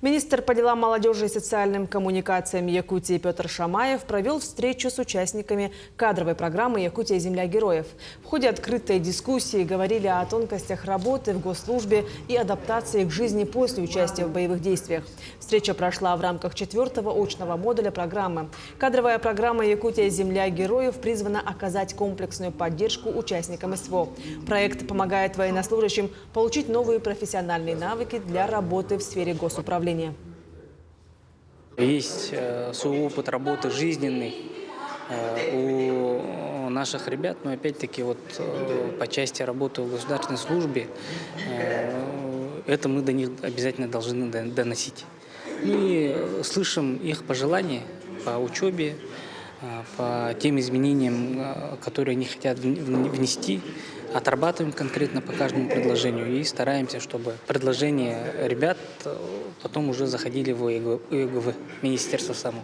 Министр по делам молодежи и социальным коммуникациям Якутии Петр Шамаев провел встречу с участниками кадровой программы «Якутия – земля героев». В ходе открытой дискуссии говорили о тонкостях работы в госслужбе и адаптации к жизни после участия в боевых действиях. Встреча прошла в рамках 4-го очного модуля программы. Кадровая программа «Якутия – земля героев» призвана оказать комплексную поддержку участникам СВО. Проект помогает военнослужащим получить новые профессиональные навыки для работы в сфере госуправления. Есть свой опыт работы жизненный у наших ребят, но опять-таки вот по части работы в государственной службе это мы до них обязательно должны доносить. Мы слышим их пожелания по учебе, по тем изменениям, которые они хотят внести, отрабатываем конкретно по каждому предложению и стараемся, чтобы предложения ребят потом уже заходили в ОЕГВ, Министерство само.